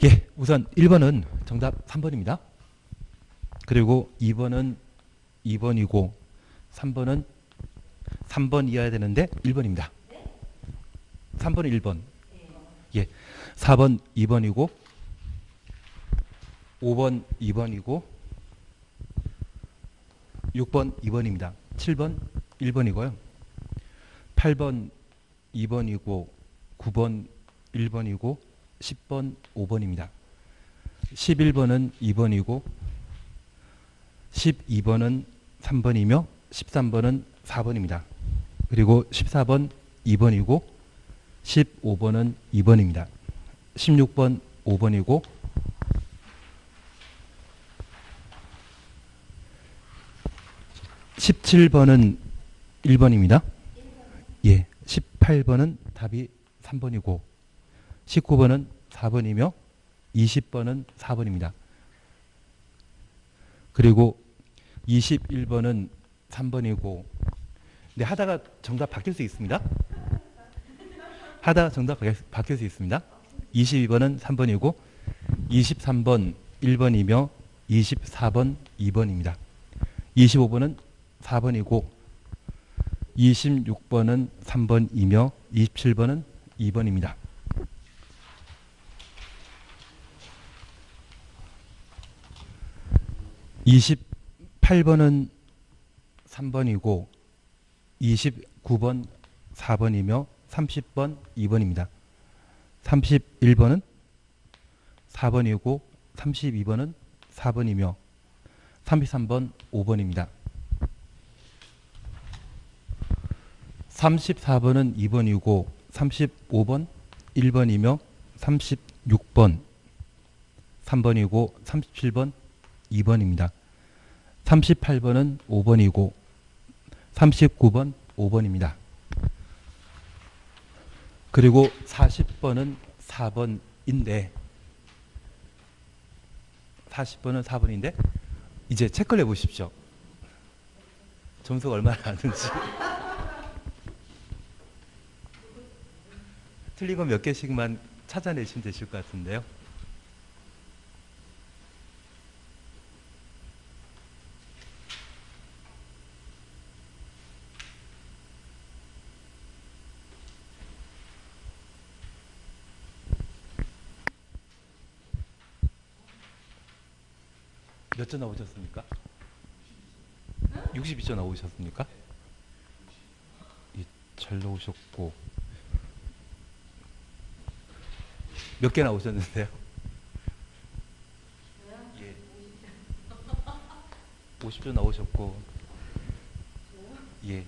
예, 우선 1번은 정답 3번입니다. 그리고 2번은 2번이고 3번은 3번이어야 되는데 1번입니다. 3번은 1번. 예, 4번 2번이고 5번 2번이고 6번 2번입니다. 7번 1번이고요. 8번 2번이고 9번 1번이고 10번 5번입니다. 11번은 2번이고 12번은 3번이며 13번은 4번입니다. 그리고 14번 2번이고 15번은 2번입니다. 16번 5번이고 17번은 1번입니다. 예, 18번은 답이 3번이고 19번은 4번이며 20번은 4번입니다. 그리고 21번은 3번이고 네, 하다가 정답 바뀔 수 있습니다. 하다가 정답 바뀔 수 있습니다. 22번은 3번이고 23번 1번이며 24번 2번입니다. 25번은 4번이고 26번은 3번이며 27번은 2번입니다. (28번은) 3번이고 29번 4번이며 30번 2번입니다. 31번은 4번이고 32번은 4번이며 33번 5번입니다. 34번은 2번이고 35번 1번이며 36번 3번이고 37번 2번입니다. 38번은 5번이고 39번 5번입니다. 그리고 40번은 4번인데 40번은 4번인데 이제 체크를 해보십시오. 점수가 얼마나 나는지. 틀린 거 몇 개씩만 찾아내시면 되실 것 같은데요. 몇 점 나오셨습니까? 62점 나오셨습니까? 잘 나오셨고 몇 개 나오셨는데요? 예. 50점 나오셨고 예.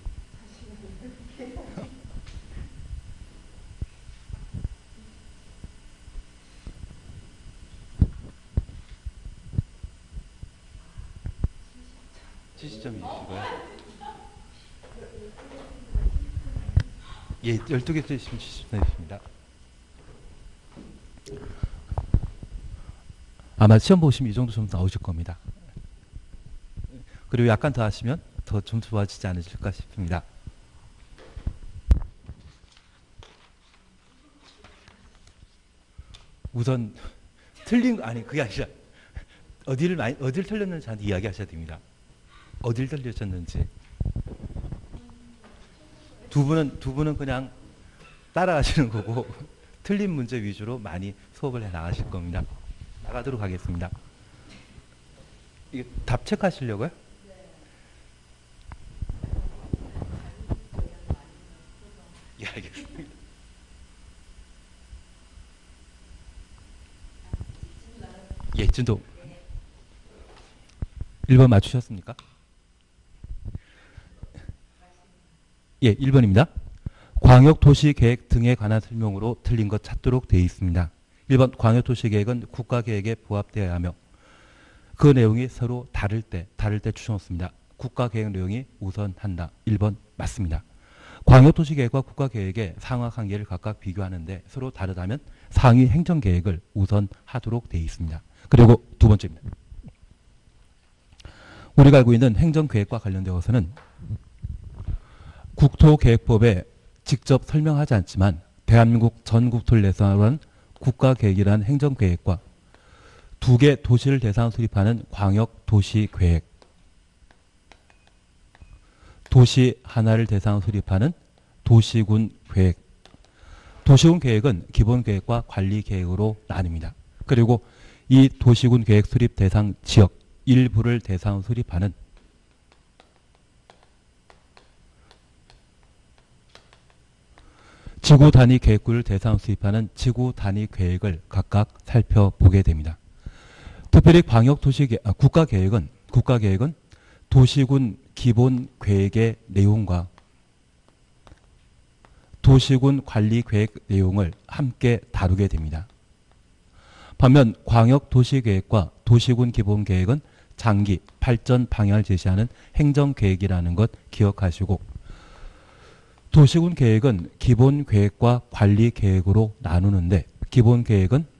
예, 12개 쓰시면 70점입니다. 아마 시험 보시면 이 정도 점수 나오실 겁니다. 그리고 약간 더 하시면 더 점수 좋아지지 않으실까 싶습니다. 우선 틀린 아니 그게 아니라 어디를 틀렸는지 저한테 이야기하셔야 됩니다. 어딜 틀리셨는지. 두 분은 그냥 따라가시는 거고 틀린 문제 위주로 많이 수업을 해 나가실 겁니다. 나가도록 하겠습니다. 이게 답 체크하시려고요? 예, 알겠습니다. 예, 진도 1번 맞추셨습니까? 예, 1번입니다. 광역도시계획 등에 관한 설명으로 틀린 것 찾도록 되어 있습니다. 1번 광역도시계획은 국가계획에 부합되어야 하며 그 내용이 서로 다를 때 추천했습니다. 국가계획 내용이 우선한다. 1번 맞습니다. 광역도시계획과 국가계획의 상하관계를 각각 비교하는데 서로 다르다면 상위 행정계획을 우선하도록 되어 있습니다. 그리고 두 번째입니다. 우리가 알고 있는 행정계획과 관련되어서는 국토계획법에 직접 설명하지 않지만 대한민국 전 국토를 내세우는 국가계획이라는 행정계획과 두 개 도시를 대상으로 수립하는 광역도시계획, 도시 하나를 대상으로 수립하는 도시군계획. 도시군계획은 기본계획과 관리계획으로 나뉩니다. 그리고 이 도시군계획 수립 대상 지역 일부를 대상으로 수립하는 지구 단위 계획구를 대상으로 수립하는 지구 단위 계획을 각각 살펴보게 됩니다. 특별히 국가계획은 도시군 기본 계획의 내용과 도시군 관리 계획 내용을 함께 다루게 됩니다. 반면 광역도시계획과 도시군 기본 계획은 장기 발전 방향을 제시하는 행정계획이라는 것 기억하시고, 도시군 계획은 기본 계획과 관리 계획으로 나누는데, 기본 계획은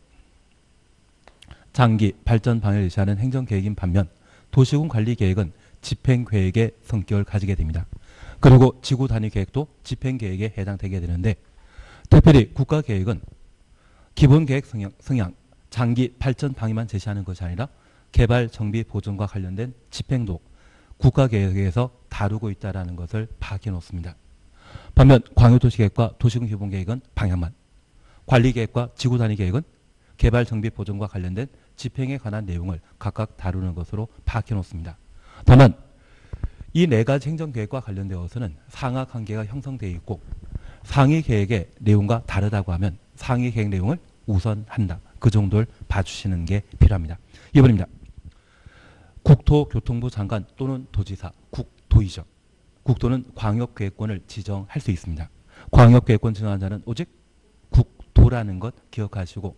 장기 발전 방향을 제시하는 행정계획인 반면 도시군 관리 계획은 집행계획의 성격을 가지게 됩니다. 그리고 지구 단위 계획도 집행계획에 해당되게 되는데, 특별히 국가계획은 기본계획 성향, 장기 발전 방향만 제시하는 것이 아니라 개발, 정비, 보존과 관련된 집행도 국가계획에서 다루고 있다는 것을 파악해 놓습니다. 반면 광역도시계획과 도시군 기본계획은 방향만, 관리계획과 지구 단위 계획은 개발, 정비, 보존과 관련된 집행에 관한 내용을 각각 다루는 것으로 파악해 놓습니다. 다만 이 네 가지 행정계획과 관련되어서는 상하관계가 형성되어 있고, 상위 계획의 내용과 다르다고 하면 상위 계획 내용을 우선한다. 그 정도를 봐주시는 게 필요합니다. 2번입니다. 국토교통부 장관 또는 도지사, 국도이죠. 국도는 광역계획권을 지정할 수 있습니다. 광역계획권 지정한 자는 오직 국도라는 것 기억하시고,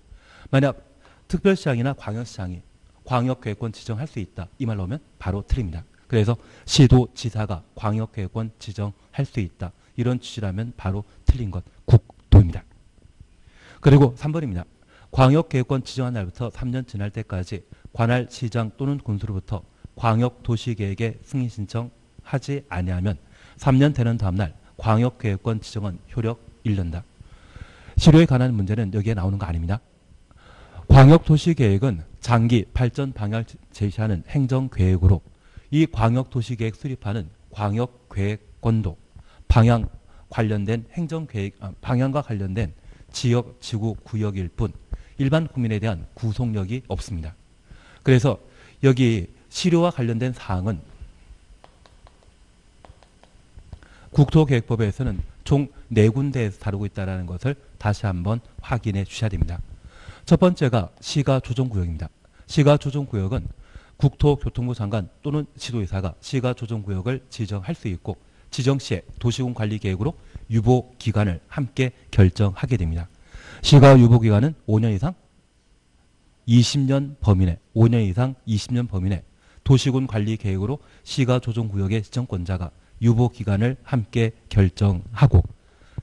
만약 특별시장이나 광역시장이 광역계획권 지정할 수 있다, 이 말 나오면 바로 틀립니다. 그래서 시도지사가 광역계획권 지정할 수 있다, 이런 취지라면 바로 틀린 것 국도입니다. 그리고 3번입니다. 광역계획권 지정한 날부터 3년 지날 때까지 관할 시장 또는 군수로부터 광역도시계획의 승인 신청하지 아니하면 3년 되는 다음 날 광역계획권 지정은 효력 잃는다. 실효에 관한 문제는 여기에 나오는 거 아닙니다. 광역도시계획은 장기 발전 방향을 제시하는 행정계획으로, 이 광역도시계획 수립하는 광역계획권도 방향 관련된 행정계획, 방향과 관련된 지역, 지구, 구역일 뿐 일반 국민에 대한 구속력이 없습니다. 그래서 여기 실효와 관련된 사항은 국토계획법에서는 총 4군데에서 다루고 있다는 것을 다시 한번 확인해 주셔야 됩니다. 첫 번째가 시가조정구역입니다. 시가조정구역은 국토교통부 장관 또는 지도의사가 시가조정구역을 지정할 수 있고, 지정 시에 도시군 관리계획으로 유보기간을 함께 결정하게 됩니다. 시가 유보기간은 5년 이상 20년 범위 내, 5년 이상 20년 범위 내 도시군 관리계획으로 시가조정구역의 지정권자가 유보기간을 함께 결정하고,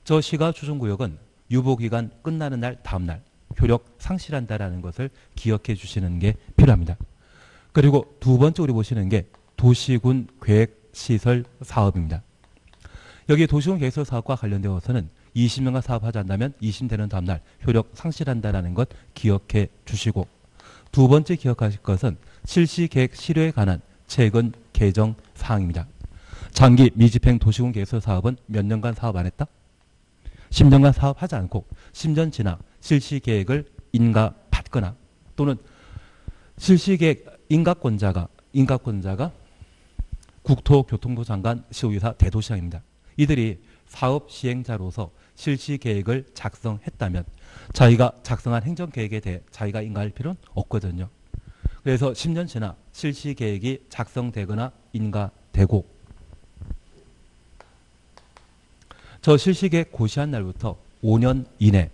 저 시가조정구역은 유보기간 끝나는 날 다음 날 효력 상실한다는 것을 기억해 주시는 게 필요합니다. 그리고 두 번째 우리 보시는 게 도시군 계획시설 사업입니다. 여기 도시군 계획시설 사업과 관련되어서는 20년간 사업하지 않는다면 20년 되는 다음 날 효력 상실한다는 것 기억해 주시고, 두 번째 기억하실 것은 실시계획 실효에 관한 최근 개정 사항입니다. 장기 미집행 도시군 계획시설 사업은 몇 년간 사업 안 했다? 10년간 사업하지 않고 10년 지나 실시계획을 인가받거나 또는 실시계획 인가권자가 국토교통부 장관, 시도지사, 대도시장입니다. 이들이 사업 시행자로서 실시계획을 작성했다면 자기가 작성한 행정계획에 대해 자기가 인가할 필요는 없거든요. 그래서 10년 지나 실시계획이 작성되거나 인가되고, 저 실시계획 고시한 날부터 5년 이내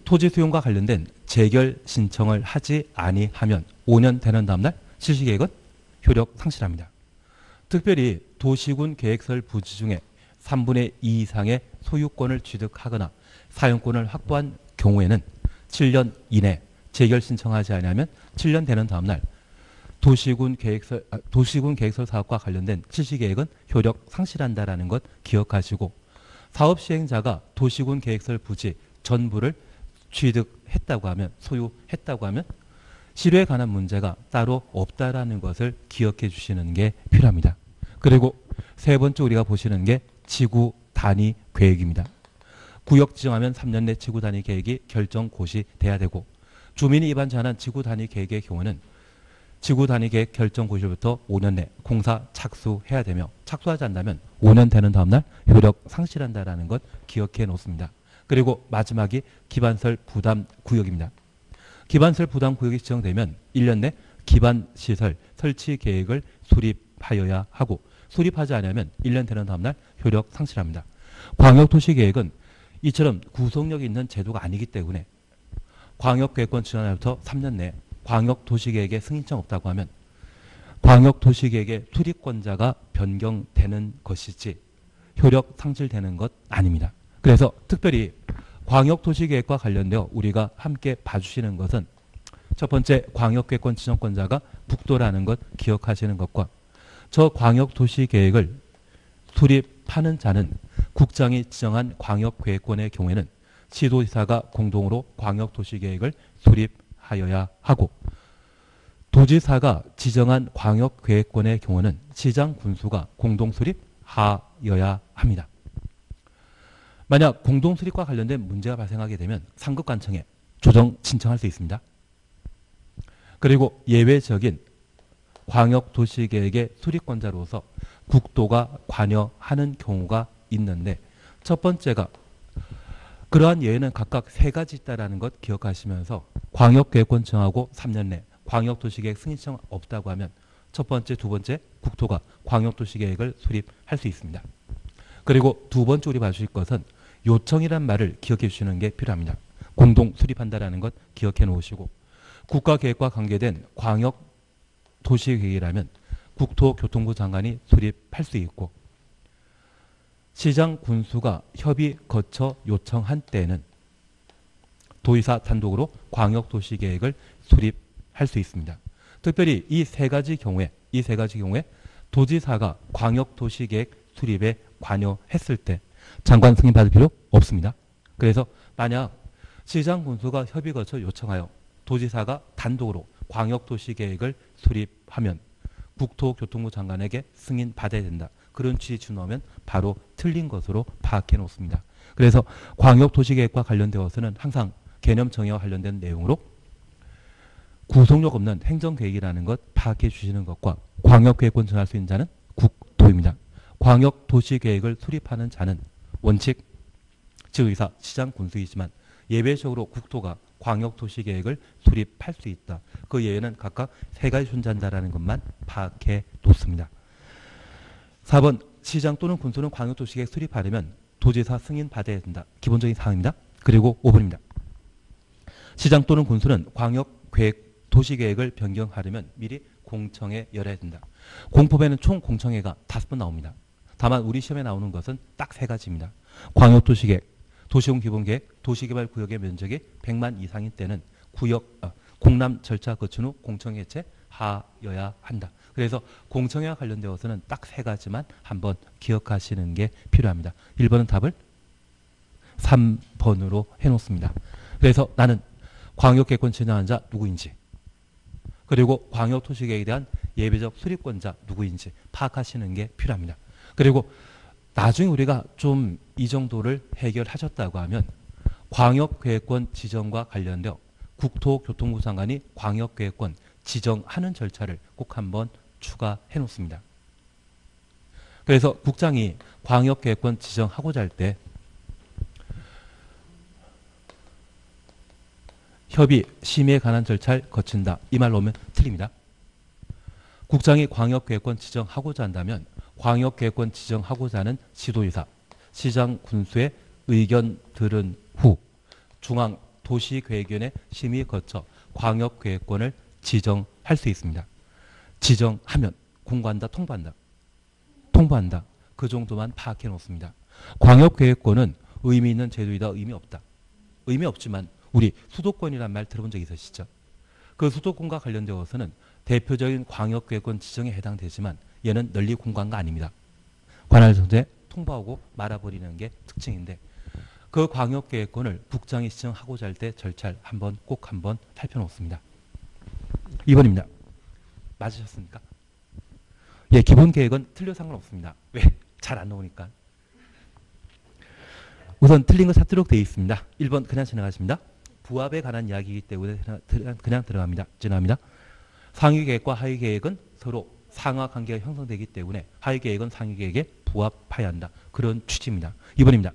토지 수용과 관련된 재결 신청을 하지 아니하면 5년 되는 다음 날 실시계획은 효력 상실합니다. 특별히 도시군 계획설 부지 중에 3분의 2 이상의 소유권을 취득하거나 사용권을 확보한 경우에는 7년 이내 재결 신청하지 않으면 7년 되는 다음 날 도시군 계획설 사업과 관련된 실시계획은 효력 상실한다는 것 기억하시고, 사업 시행자가 도시군 계획설 부지 전부를 취득했다고 하면, 소유했다고 하면 실효에 관한 문제가 따로 없다라는 것을 기억해 주시는 게 필요합니다. 그리고 세 번째 우리가 보시는 게 지구 단위 계획입니다. 구역 지정하면 3년 내 지구 단위 계획이 결정 고시돼야 되고 주민이 위반 제한한 지구 단위 계획의 경우는 지구 단위 계획 결정 고시로부터 5년 내 공사 착수해야 되며 착수하지 않는다면 5년 되는 다음날 효력 상실한다라는 것 기억해 놓습니다. 그리고 마지막이 기반설 부담 구역입니다. 기반설 부담 구역이 지정되면 1년 내 기반시설 설치 계획을 수립하여야 하고 수립하지 않으면 1년 되는 다음날 효력 상실합니다. 광역도시계획은 이처럼 구속력이 있는 제도가 아니기 때문에 광역계획권 지정 날부터 3년 내에 광역도시계획에 승인청 없다고 하면 광역도시계획의 수립권자가 변경되는 것이지 효력 상실되는 것 아닙니다. 그래서 특별히 광역도시계획과 관련되어 우리가 함께 봐주시는 것은 첫 번째 광역계획권 지정권자가 국도라는 것 기억하시는 것과 저 광역도시계획을 수립하는 자는 국장이 지정한 광역계획권의 경우에는 시도지사가 공동으로 광역도시계획을 수립하여야 하고 도지사가 지정한 광역계획권의 경우는 시장 군수가 공동수립하여야 합니다. 만약 공동수립과 관련된 문제가 발생하게 되면 상급관청에 조정 신청할 수 있습니다. 그리고 예외적인 광역도시계획의 수립권자로서 국도가 관여하는 경우가 있는데 첫 번째가 그러한 예외는 각각 세 가지 있다는 것 기억하시면서 광역계획권 정하고 3년 내 광역도시계획 승인청 없다고 하면 첫 번째, 두 번째 국토가 광역도시계획을 수립할 수 있습니다. 그리고 두 번째 우리 봐주실 것은 요청이란 말을 기억해 주시는 게 필요합니다. 공동 수립한다라는 것 기억해 놓으시고 국가계획과 관계된 광역도시계획이라면 국토교통부 장관이 수립할 수 있고 시장 군수가 협의 거쳐 요청한 때에는 도의사 단독으로 광역도시계획을 수립할 수 있습니다. 특별히 이 세 가지 경우에 도지사가 광역도시계획 수립에 관여했을 때 장관 승인 받을 필요 없습니다. 그래서 만약 시장 군수가 협의 거쳐 요청하여 도지사가 단독으로 광역도시계획을 수립하면 국토교통부 장관에게 승인 받아야 된다. 그런 취지 넣으면 바로 틀린 것으로 파악해 놓습니다. 그래서 광역도시계획과 관련되어서는 항상 개념 정의와 관련된 내용으로 구속력 없는 행정계획이라는 것 파악해 주시는 것과 광역계획권 정할 수 있는 자는 국토입니다. 광역도시계획을 수립하는 자는 원칙 지의사 시장 군수이지만 예외적으로 국토가 광역도시계획을 수립할 수 있다. 그 예외는 각각 세 가지 존재한다는 것만 파악해 놓습니다. 4번 시장 또는 군수는 광역도시계획 수립하려면 도지사 승인 받아야 된다. 기본적인 사항입니다. 그리고 5번입니다. 시장 또는 군수는 광역계획 도시계획을 변경하려면 미리 공청회 열어야 된다. 공법에는 총 공청회가 5번 나옵니다. 다만 우리 시험에 나오는 것은 딱 세 가지입니다. 광역도시계획, 도시공기본계획, 도시개발구역의 면적이 100만 이상인 때는 공람 절차 거친 후 공청회 개최하여야 한다. 그래서 공청회와 관련되어서는 딱 세 가지만 한번 기억하시는 게 필요합니다. 1번은 답을 3번으로 해놓습니다. 그래서 나는 광역계획권 지정한 자 누구인지 그리고 광역도시계획에 대한 예외적 수립권자 누구인지 파악하시는 게 필요합니다. 그리고 나중에 우리가 좀 이 정도를 해결하셨다고 하면 광역계획권 지정과 관련되어 국토교통부 장관이 광역계획권 지정하는 절차를 꼭 한번 추가해 놓습니다. 그래서 국장이 광역계획권 지정하고자 할 때 협의, 심의에 관한 절차를 거친다. 이 말로 오면 틀립니다. 국장이 광역계획권 지정하고자 한다면 광역계획권 지정하고자 하는 시도지사, 시장 군수의 의견 들은 후 중앙도시계획위원회 심의 거쳐 광역계획권을 지정할 수 있습니다. 지정하면 공고한다, 통보한다. 그 정도만 파악해 놓습니다. 광역계획권은 의미 있는 제도이다, 의미 없다. 의미 없지만 우리 수도권이란 말 들어본 적 있으시죠? 그 수도권과 관련되어서는 대표적인 광역계획권 지정에 해당되지만 얘는 널리 공고한 거 아닙니다. 관할 정도에 통보하고 말아버리는 게 특징인데 그 광역계획권을 국장이 지정하고자 할 때 절차를 꼭 한번 살펴놓습니다. 2번입니다. 맞으셨습니까? 예, 기본 계획은 틀려 상관없습니다. 왜? 잘 안 나오니까. 우선 틀린 거 찾도록 되어 있습니다. 1번 그냥 지나가십니다. 부합에 관한 이야기이기 때문에 그냥 들어갑니다. 지나갑니다. 상위 계획과 하위 계획은 서로 상하 관계가 형성되기 때문에 하위 계획은 상위 계획에 부합하여야 한다. 그런 취지입니다. 2번입니다.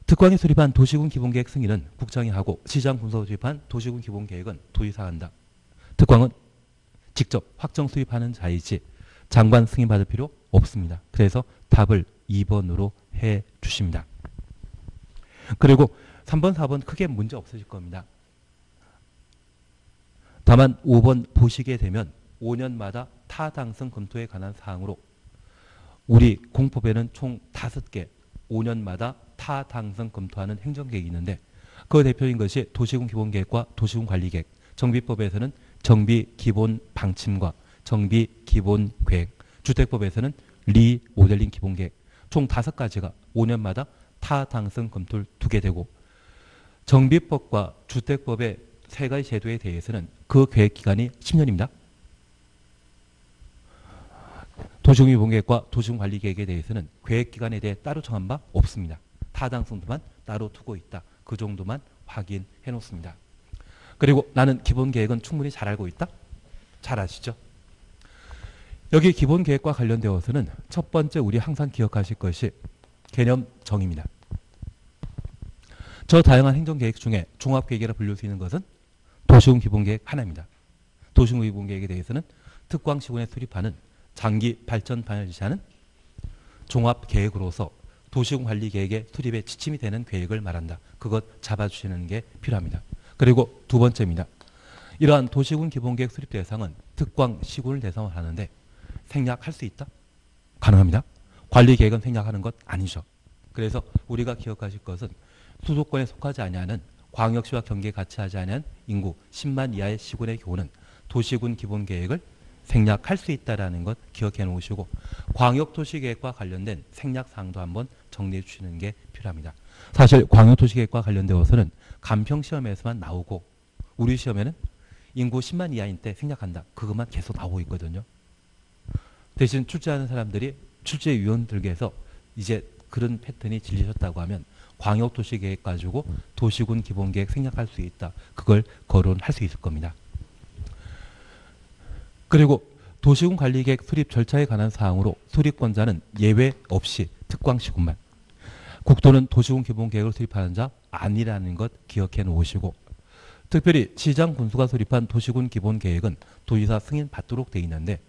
특광이 수립한 도시군 기본계획 승인은 국장이 하고 시장 군수가 수립한 도시군 기본계획은 도의사가 한다. 특광은 직접 확정 수립하는 자이지 장관 승인 받을 필요 없습니다. 그래서 답을 2번으로 해 주십니다. 그리고 3번, 4번 크게 문제 없으실 겁니다. 다만 5번 보시게 되면 5년마다 타당성 검토에 관한 사항으로 우리 공법에는 총 5개 5년마다 타당성 검토하는 행정계획이 있는데 그 대표인 것이 도시군 기본계획과 도시군 관리계획, 정비법에서는 정비기본방침과 정비기본계획, 주택법에서는 리모델링 기본계획 총 5가지가 5년마다 타당성 검토를 두게 되고 정비법과 주택법의 3가지 제도에 대해서는 그 계획기간이 10년입니다. 도시군기본계획과 도시군관리계획에 대해서는 계획기간에 대해 따로 정한 바 없습니다. 타당성도만 따로 두고 있다. 그 정도만 확인해 놓습니다. 그리고 나는 기본계획은 충분히 잘 알고 있다? 잘 아시죠? 여기 기본계획과 관련되어서는 첫 번째 우리 항상 기억하실 것이 개념 정의입니다. 저 다양한 행정계획 중에 종합계획이라 불릴 수 있는 것은 도시군 기본계획 하나입니다. 도시군 기본계획에 대해서는 특광시군에 수립하는 장기 발전 방향을 지시하는 종합계획으로서 도시군 관리계획의 수립에 지침이 되는 계획을 말한다. 그것 잡아주시는 게 필요합니다. 그리고 두 번째입니다. 이러한 도시군 기본계획 수립 대상은 특광시군을 대상으로 하는데 생략할 수 있다? 가능합니다. 관리계획은 생략하는 것 아니죠. 그래서 우리가 기억하실 것은 수도권에 속하지 아니하는 광역시와 경계에 같이 하지 않은 인구 10만 이하의 시군의 경우는 도시군 기본계획을 생략할 수 있다는 것 기억해 놓으시고 광역도시계획과 관련된 생략사항도 한번 정리해 주시는 게 필요합니다. 사실 광역도시계획과 관련되어서는 간평시험에서만 나오고 우리 시험에는 인구 10만 이하인 때 생략한다. 그것만 계속 나오고 있거든요. 대신 출제하는 사람들이 출제위원들께서 이제 그런 패턴이 질리셨다고 하면 광역도시계획 가지고 도시군 기본계획 생략할 수 있다. 그걸 거론할 수 있을 겁니다. 그리고 도시군 관리계획 수립 절차에 관한 사항으로 수립권자는 예외 없이 특광시군만, 국토는 도시군 기본계획을 수립하는 자 아니라는 것 기억해 놓으시고 특별히 시장 군수가 수립한 도시군 기본계획은 도지사 승인 받도록 되어 있는데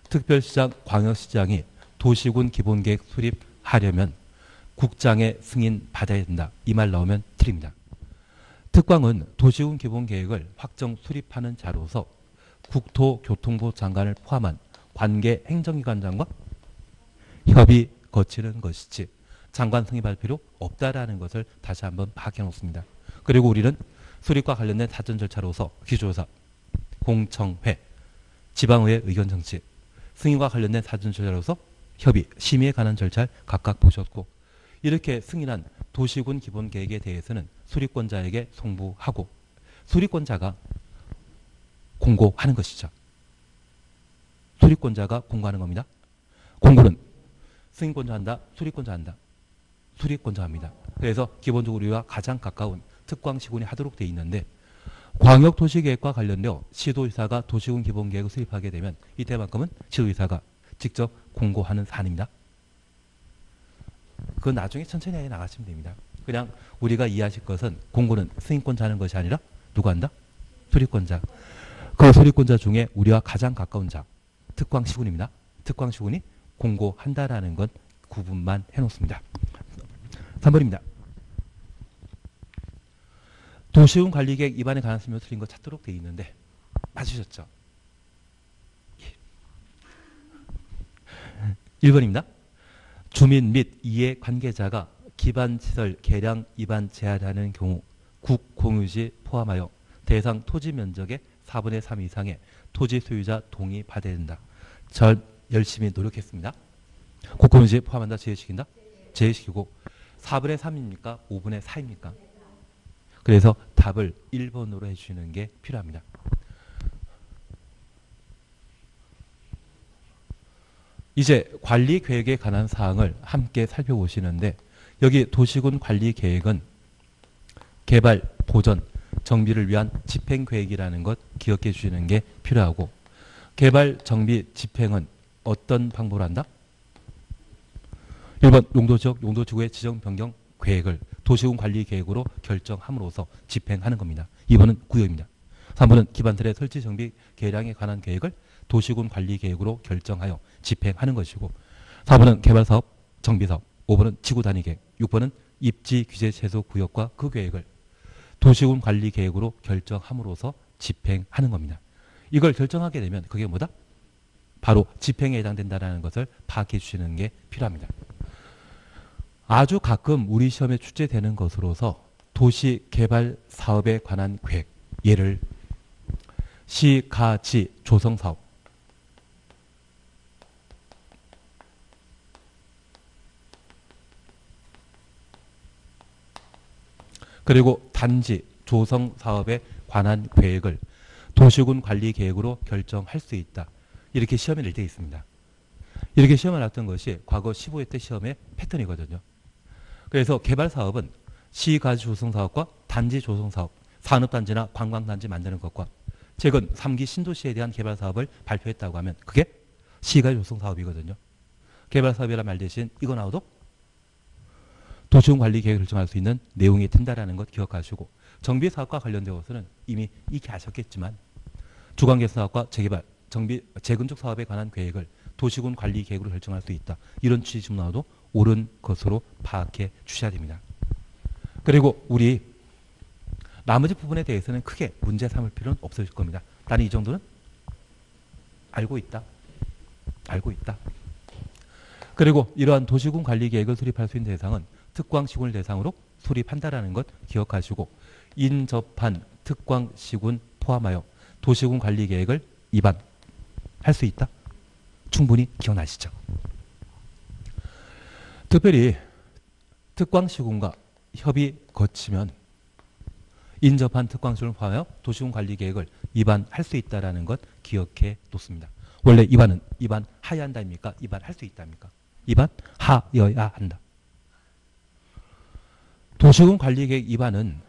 특별시장, 광역시장이 도시군 기본계획 수립하려면 국장의 승인 받아야 된다. 이 말 나오면 틀립니다. 특광은 도시군 기본계획을 확정 수립하는 자로서 국토교통부 장관을 포함한 관계 행정기관장과 협의 거치는 것이지 장관 승인 받을 필요 없다라는 것을 다시 한번 파악해 놓습니다. 그리고 우리는 수립과 관련된 사전 절차로서 기조사, 공청회, 지방의회 의견 정치, 승인과 관련된 사전 절차로서 협의, 심의에 관한 절차를 각각 보셨고 이렇게 승인한 도시군 기본계획에 대해서는 수립권자에게 송부하고 수립권자가 공고하는 것이죠. 수립권자가 공고하는 겁니다. 공고는 승인권자 한다, 수립권자 한다. 수립권자 합니다. 그래서 기본적으로 우리와 가장 가까운 특광시군이 하도록 되어 있는데 광역도시계획과 관련되어 시도의사가 도시군 기본계획을 수립하게 되면 이때만큼은 시도의사가 직접 공고하는 사안입니다. 그건 나중에 천천히 나가시면 됩니다. 그냥 우리가 이해하실 것은 공고는 승인권자 하는 것이 아니라 누가 한다? 수립권자. 그 수립권자 중에 우리와 가장 가까운 자 특광시군입니다. 특광시군이 공고한다라는 건 구분만 해놓습니다. 3번입니다. 도시군 관리계획 위반에 관한 설명을 틀린 거 찾도록 되어 있는데 맞으셨죠? 1번입니다. 주민 및 이해 관계자가 기반시설 개량 위반 제한하는 경우 국공유지 포함하여 대상 토지 면적의 4분의 3 이상의 토지 소유자 동의 받아야 된다. 전 열심히 노력했습니다. 국공유지 포함한다. 제외시킨다? 제외시키고 4분의 3입니까? 5분의 4입니까? 그래서 답을 1번으로 해주시는 게 필요합니다. 이제 관리 계획에 관한 사항을 함께 살펴보시는데 여기 도시군 관리 계획은 개발, 보전, 정비를 위한 집행 계획이라는 것 기억해 주시는 게 필요하고 개발, 정비, 집행은 어떤 방법으로 한다? 1번 용도지역, 용도지구의 지정 변경 계획을 도시군 관리 계획으로 결정함으로써 집행하는 겁니다. 2번은 구역입니다. 3번은 기반틀의 설치 정비 계량에 관한 계획을 도시군 관리 계획으로 결정하여 집행하는 것이고 4번은 개발사업, 정비사업, 5번은 지구 단위 계획, 6번은 입지 규제 제소 구역과 그 계획을 도시군 관리 계획으로 결정함으로써 집행하는 겁니다. 이걸 결정하게 되면 그게 뭐다? 바로 집행에 해당된다는 것을 파악해 주시는 게 필요합니다. 아주 가끔 우리 시험에 출제되는 것으로서 도시 개발 사업에 관한 계획, 예를 시, 가, 지 조성 사업, 그리고 단지 조성 사업에 관한 계획을 도시군 관리 계획으로 결정할 수 있다. 이렇게 시험에 낼 때 있습니다. 이렇게 시험을 놨던 것이 과거 15회 때 시험의 패턴이거든요. 그래서 개발 사업은 시가지 조성 사업과 단지 조성 사업, 산업단지나 관광단지 만드는 것과 최근 3기 신도시에 대한 개발 사업을 발표했다고 하면 그게 시가지 조성 사업이거든요. 개발 사업이란 말 대신 이거 나와도 도시군 관리 계획을 결정할 수 있는 내용이 된다라는 것 기억하시고 정비 사업과 관련되어서는 이미 익히 아셨겠지만 주관계획 사업과 재개발, 정비, 재건축 사업에 관한 계획을 도시군 관리 계획으로 결정할 수 있다. 이런 취지 좀 나와도 옳은 것으로 파악해 주셔야 됩니다. 그리고 우리 나머지 부분에 대해서는 크게 문제 삼을 필요는 없을 겁니다. 나는 이 정도는 알고 있다. 알고 있다. 그리고 이러한 도시군 관리 계획을 수립할 수 있는 대상은 특광시군을 대상으로 수립한다라는 것 기억하시고 인접한 특광시군 포함하여 도시군 관리 계획을 위반할 수 있다. 충분히 기억나시죠? 특별히 특광시군과 협의 거치면 인접한 특광시군을 포함하여 도시군 관리 계획을 위반할 수 있다라는 것 기억해 놓습니다. 원래 위반은 위반하여야 한다입니까? 위반할 수 있다입니까? 위반하여야 한다. 도시군 관리계획 위반은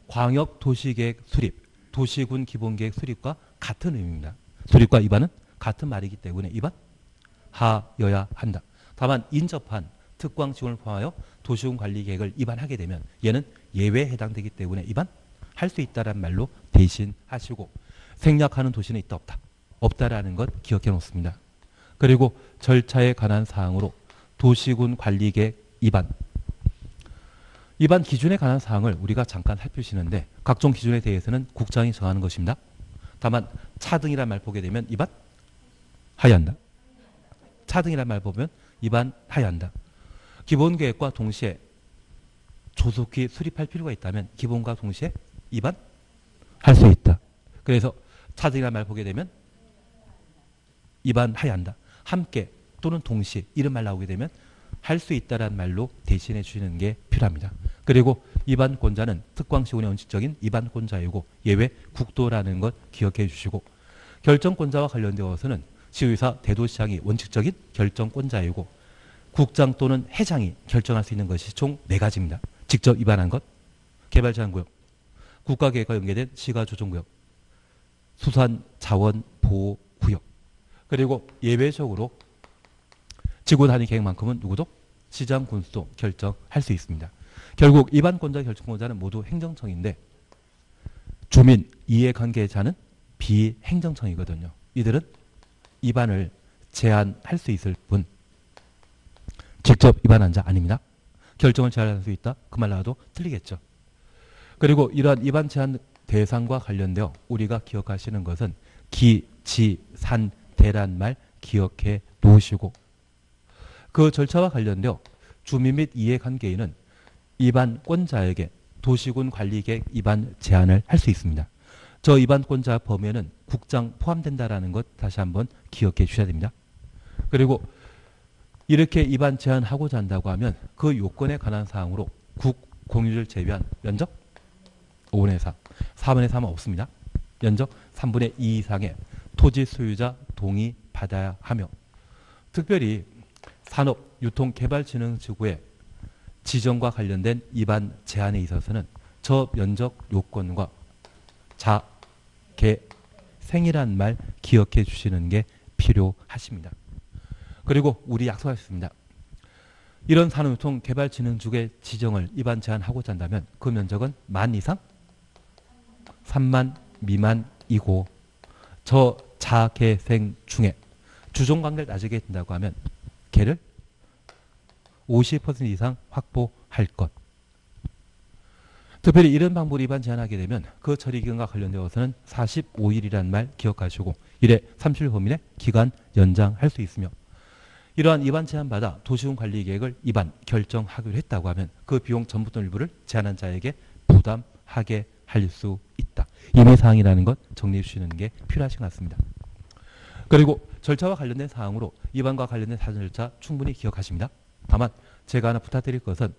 광역도시계획 수립, 도시군 기본계획 수립과 같은 의미입니다. 수립과 위반은 같은 말이기 때문에 위반하여야 한다. 다만 인접한 특광시군을 포함하여 도시군 관리계획을 위반하게 되면 얘는 예외에 해당되기 때문에 위반할 수 있다는 말로 대신하시고 생략하는 도시는 있다 없다. 없다라는 것 기억해 놓습니다. 그리고 절차에 관한 사항으로 도시군 관리계획 위반 기준에 관한 사항을 우리가 잠깐 살피시는데 각종 기준에 대해서는 국장이 정하는 것입니다. 다만 차등이란 말 보게 되면 위반하여야 한다. 차등이란 말 보면 위반하여야 한다. 기본계획과 동시에 조속히 수립할 필요가 있다면 기본과 동시에 위반할 수 있다. 그래서 차등이란 말 보게 되면 위반하여야 한다. 함께 또는 동시에 이런 말 나오게 되면 할 수 있다라는 말로 대신해 주시는 게 필요합니다. 그리고 위반권자는 특광시군의 원칙적인 위반권자이고 예외 국도라는 것 기억해 주시고 결정권자와 관련되어서는 시의사 대도시장이 원칙적인 결정권자이고 국장 또는 회장이 결정할 수 있는 것이 총 4가지입니다. 직접 위반한 것, 개발제한구역, 국가계획과 연계된 시가조정구역, 수산자원보호구역, 그리고 예외적으로 지구단위 계획만큼은 누구도 시장 군수도 결정할 수 있습니다. 결국 위반권자 결정권자는 모두 행정청인데 주민 이해관계자는 비행정청이거든요. 이들은 위반을 제한할 수 있을 뿐 직접 위반한 자 아닙니다. 결정을 제한할 수 있다. 그 말 나와도 틀리겠죠. 그리고 이러한 위반 제한 대상과 관련되어 우리가 기억하시는 것은 기, 지, 산, 대란 말 기억해 놓으시고 그 절차와 관련되어 주민 및 이해관계인은 위반권자에게 도시군 관리계획 위반 제한을 할 수 있습니다. 저 위반권자 범위에는 국장 포함된다라는 것 다시 한번 기억해 주셔야 됩니다. 그리고 이렇게 위반 제한하고자 한다고 하면 그 요건에 관한 사항으로 국, 공유를 제외한 면적 5분의 4, 4분의 3은 없습니다. 면적 3분의 2 이상의 토지 소유자 동의 받아야 하며 특별히 산업유통개발진흥지구의 지정과 관련된 입안 제한에 있어서는 저면적 요건과 자개생이란 말 기억해 주시는 게 필요하십니다. 그리고 우리 약속하셨습니다. 이런 산업유통개발진흥지구의 지정을 입안 제한하고자 한다면 그 면적은 10,000 이상 3만 미만이고 저자개생 중에 주종관계를 따지게 된다고 하면 개를 50% 이상 확보할 것. 특별히 이런 방법을 입안 제한하게 되면 그 처리기간과 관련되어서는 45일이라는 말 기억하시고 1회 30일 범위 내 기간 연장할 수 있으며 이러한 입안 제한받아 도시군 관리계획을 입안 결정하기로 했다고 하면 그 비용 전부 또는 일부를 제한한 자에게 부담하게 할 수 있다. 임의사항이라는 것 정리해 주시는 게 필요하신 것 같습니다. 그리고 절차와 관련된 사항으로 입안과 관련된 사전 절차 충분히 기억하십니다. 다만 제가 하나 부탁드릴 것은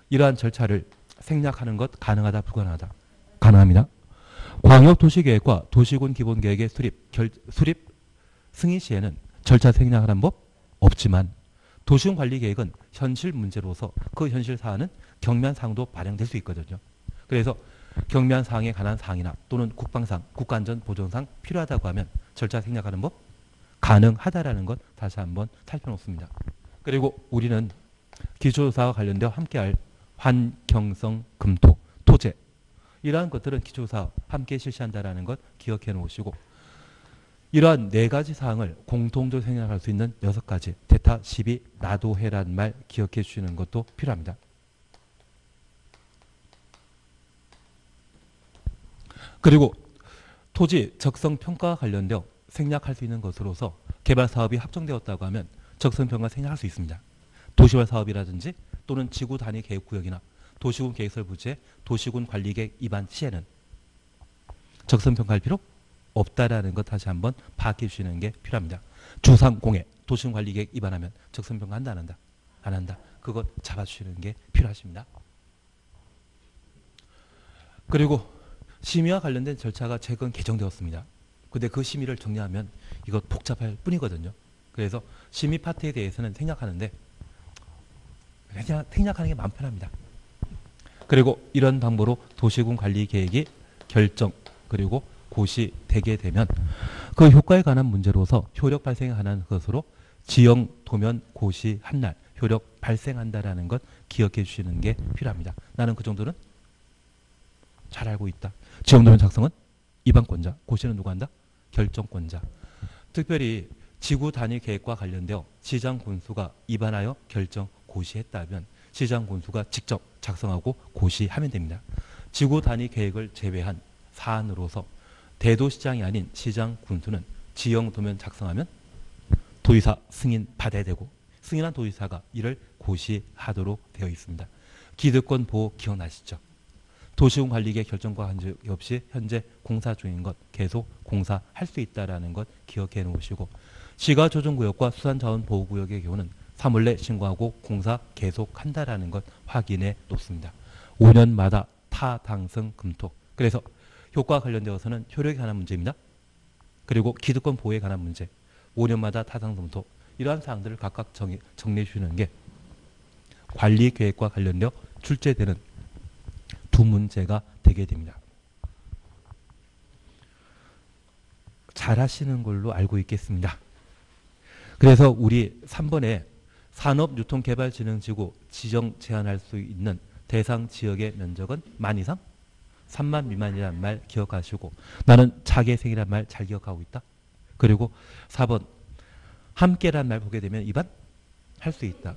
이러한 절차를 생략하는 것 가능하다 불가능하다. 가능합니다. 광역도시계획과 도시군 기본계획의 수립 승인 시에는 절차 생략하는 법 없지만 도시군 관리계획은 현실 문제로서 그 현실 사안은 경미한 사항도 발행될 수 있거든요. 그래서 경미한 사항에 관한 사항이나 또는 국방상, 국가안전보존상 필요하다고 하면 절차 생략하는 법 가능하다라는 것 다시 한번 살펴놓습니다. 그리고 우리는 기초조사와 관련되어 함께할 환경성 검토, 토제 이러한 것들은 기초조사와 함께 실시한다는 것 기억해 놓으시고 이러한 4가지 사항을 공통적으로 생략할 수 있는 6가지 대타 12 나도 해라는 말 기억해 주시는 것도 필요합니다. 그리고 토지 적성평가와 관련되어 생략할 수 있는 것으로서 개발사업이 확정되었다고 하면 적성평가 생략할 수 있습니다. 도시개발 사업이라든지 또는 지구 단위 계획구역이나 도시군 계획설 부지의 도시군 관리계획 입안 시에는 적성평가할 필요 없다라는 것 다시 한번 파악해 주시는 게 필요합니다. 주상공해 도시군 관리계획 입안하면 적성평가 한다 안 한다? 안 한다. 그것 잡아주시는 게 필요하십니다. 그리고 심의와 관련된 절차가 최근 개정되었습니다. 근데 그 심의를 정리하면 이거 복잡할 뿐이거든요. 그래서 심의 파트에 대해서는 생략하는데 그냥 생략하는 게 마음 편합니다. 그리고 이런 방법으로 도시군 관리 계획이 결정 그리고 고시되게 되면 그 효과에 관한 문제로서 효력 발생에 관한 것으로 지형 도면 고시 한 날 효력 발생한다라는 것 기억해 주시는 게 필요합니다. 나는 그 정도는 잘 알고 있다. 지형 도면 작성은 입안권자, 고시는 누가 한다? 결정권자. 특별히 지구 단위 계획과 관련되어 시장 군수가 입안하여 결정 고시했다면 시장 군수가 직접 작성하고 고시하면 됩니다. 지구 단위 계획을 제외한 사안으로서 대도시장이 아닌 시장 군수는 지형 도면 작성하면 도의사 승인 받아야 되고 승인한 도의사가 이를 고시하도록 되어 있습니다. 기득권 보호 기억나시죠? 도시군 관리계획 결정과 관계없이 현재 공사 중인 것 계속 공사할 수 있다는 것 기억해 놓으시고 시가조정구역과 수산자원보호구역의 경우는 3월 내 신고하고 공사 계속한다라는 것 확인해 놓습니다. 5년마다 타당성 검토. 그래서 효과와 관련되어서는 효력에 관한 문제입니다. 그리고 기득권 보호에 관한 문제. 5년마다 타당성 검토. 이러한 사항들을 각각 정리해 주시는 게 관리계획과 관련되어 출제되는 두 문제가 되게 됩니다. 잘 하시는 걸로 알고 있겠습니다. 그래서 우리 3번에 산업유통개발진흥지구 지정 제한할 수 있는 대상 지역의 면적은 10,000 이상 3만 미만이라는 말 기억하시고 나는 자개생이라는 말 잘 기억하고 있다. 그리고 4번 함께라는 말 보게 되면 입안 할 수 있다.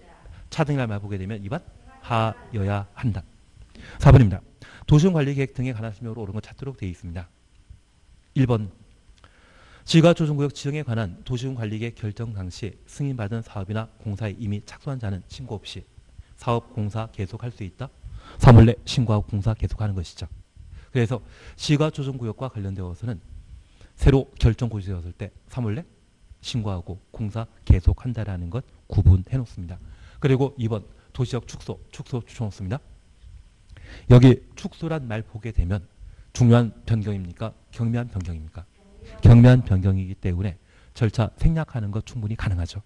차등이라는 말 보게 되면 입안 하여야 한다. 4번입니다. 도시관리계획 등에 관한 설명으로 옳은 것 찾도록 되어 있습니다. 1번 지가조정구역 지정에 관한 도시군관리계획 결정 당시 승인받은 사업이나 공사에 이미 착수한 자는 신고 없이 사업 공사 계속할 수 있다. 3월 내 신고하고 공사 계속하는 것이죠. 그래서 지가조정구역과 관련되어서는 새로 결정 고시되었을 때 3월 내 신고하고 공사 계속한다라는 것 구분해 놓습니다. 그리고 2번 도시적 축소 추천놓습니다. 여기 축소란 말 보게 되면 중요한 변경입니까? 경미한 변경입니까? 경미한 변경이기 때문에 절차 생략하는 것 충분히 가능하죠.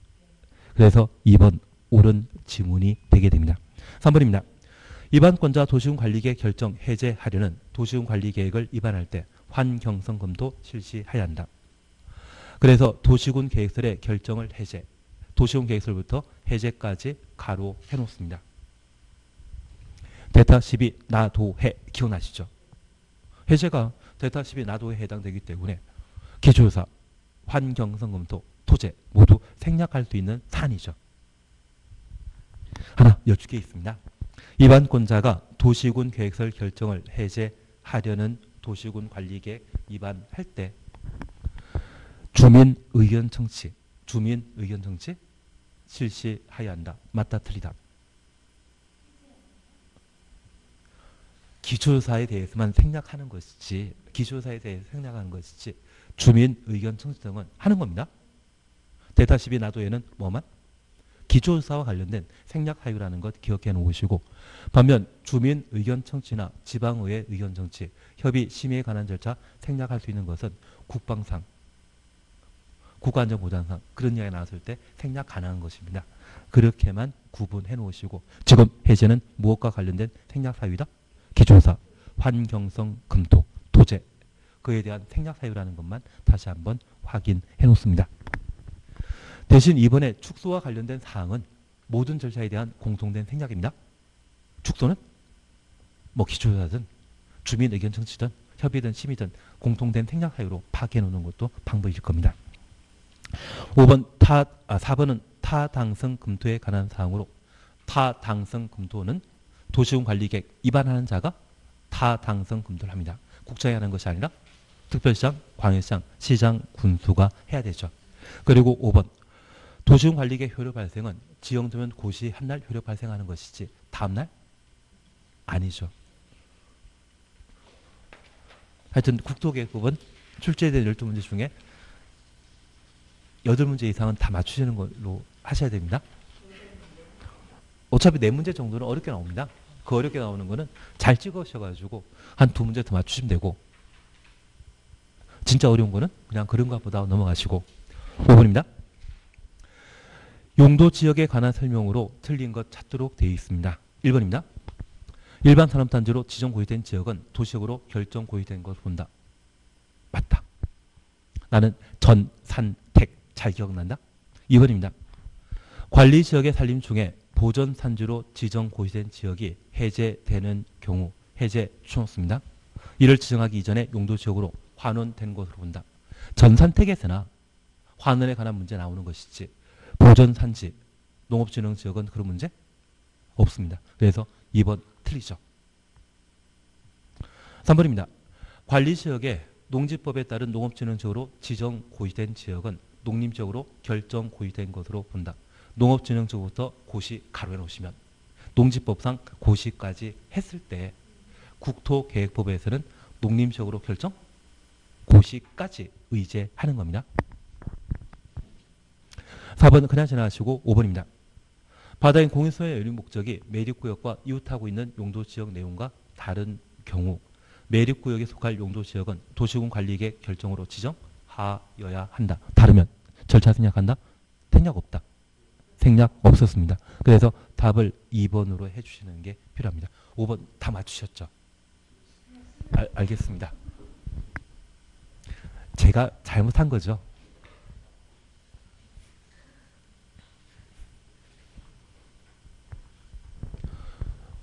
그래서 2번 옳은 지문이 되게 됩니다. 3번입니다. 위반권자 도시군관리계획 결정 해제하려는 도시군관리계획을 위반할 때 환경성 검토 실시해야 한다. 그래서 도시군 계획설의 결정을 해제, 도시군 계획설부터 해제까지 가로 해놓습니다. 데타 12 나도해 기억나시죠? 해제가 데타 12 나도에 해당되기 때문에 기초조사, 환경성 검토, 토제 모두 생략할 수 있는 사안이죠. 하나 여쭙게 있습니다. 위반권자가 도시군 계획설 결정을 해제하려는 도시군 관리계획 위반할 때 주민 의견 청취 실시해야 한다. 맞다 틀리다. 기초조사에 대해서만 생략하는 것이지 주민 의견 청취 등은 하는 겁니다. 데이터 12 나도에는 뭐만? 기초조사와 관련된 생략 사유라는 것 기억해 놓으시고, 반면 주민 의견 청취나 지방의회 의견 청취, 협의 심의에 관한 절차 생략할 수 있는 것은 국방상, 국가안전보장상 그런 이야기가 나왔을 때 생략 가능한 것입니다. 그렇게만 구분해 놓으시고, 지금 해제는 무엇과 관련된 생략 사유이다? 기초조사, 환경성 검토, 토제 그에 대한 생략 사유라는 것만 다시 한번 확인해 놓습니다. 대신 이번에 축소와 관련된 사항은 모든 절차에 대한 공통된 생략입니다. 축소는 뭐 기초조사든 주민 의견 청취든 협의든 심의든 공통된 생략 사유로 파악해 놓는 것도 방법일 겁니다. 4번은 타당성 검토에 관한 사항으로, 타당성 검토는 도시군 관리계획 위반하는 자가 타당성 검토를 합니다. 국장이 하는 것이 아니라 특별시장, 광역시장, 시장, 군수가 해야 되죠. 그리고 5번 도시군 관리계획 효력 발생은 지정되면 고시 한날 효력 발생하는 것이지 다음날? 아니죠. 하여튼 국토계획법은 출제된 12문제 중에 8문제 이상은 다 맞추시는 걸로 하셔야 됩니다. 어차피 4문제 정도는 어렵게 나옵니다. 그 어렵게 나오는 거는 잘 찍으셔가지고 한 2문제 더 맞추시면 되고, 진짜 어려운 거는 그냥 그런 것보다 넘어가시고. 5번입니다. 용도 지역에 관한 설명으로 틀린 것 찾도록 되어 있습니다. 1번입니다. 일반 산업단지로 지정 고유된 지역은 도시역으로 결정 고유된 것을 본다. 맞다. 나는 전, 산, 택 잘 기억난다. 2번입니다. 관리지역의 산림 중에 보전산지로 지정 고시된 지역이 해제되는 경우 해제 추놓습니다. 이를 지정하기 이전에 용도지역으로 환원된 것으로 본다. 전산택에서나 환원에 관한 문제 나오는 것이지 보전산지, 농업진흥지역은 그런 문제 없습니다. 그래서 2번 틀리죠. 3번입니다. 관리지역에 농지법에 따른 농업진흥지역으로 지정 고시된 지역은 농림지역으로 결정 고시된 것으로 본다. 농업진흥지역부터 고시 가로해 놓으시면 농지법상 고시까지 했을 때 국토계획법에서는 농림지역으로 결정 고시까지 의제하는 겁니다. 4번은 그냥 지나가시고 5번입니다. 바다인 공유소의 연립 목적이 매립구역과 이웃하고 있는 용도지역 내용과 다른 경우 매립구역에 속할 용도지역은 도시군 관리계획 결정으로 지정하여야 한다. 다르면 절차 생략한다? 생략 없다. 생략 없었습니다. 그래서 답을 2번으로 해주시는 게 필요합니다. 5번 다 맞추셨죠? 알겠습니다. 제가 잘못한 거죠.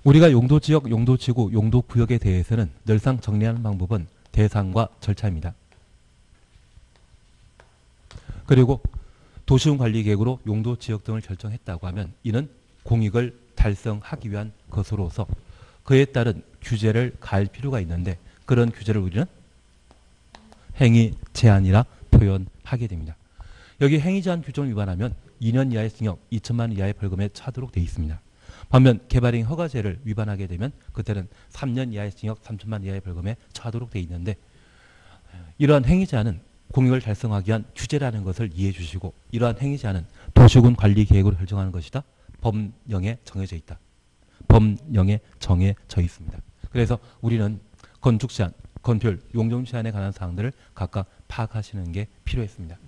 우리가 용도지역, 용도지구, 용도구역에 대해서는 늘상 정리하는 방법은 대상과 절차입니다. 그리고 도시군 관리계획으로 용도지역 등을 결정했다고 하면 이는 공익을 달성하기 위한 것으로서 그에 따른 규제를 가할 필요가 있는데, 그런 규제를 우리는 행위 제한이라 표현하게 됩니다. 여기 행위 제한 규정을 위반하면 2년 이하의 징역, 2천만 원 이하의 벌금에 처하도록 되어 있습니다. 반면 개발행 허가제를 위반하게 되면 그때는 3년 이하의 징역, 3천만 원 이하의 벌금에 처하도록 되어 있는데, 이러한 행위 제한은 공익을 달성하기 위한 규제라는 것을 이해해 주시고, 이러한 행위 제한은 도시군 관리 계획으로 결정하는 것이다. 법령에 정해져 있다. 법령에 정해져 있습니다. 그래서 우리는 건축 제한, 건폐율, 용적 제한에 관한 사항들을 각각 파악하시는 게 필요했습니다.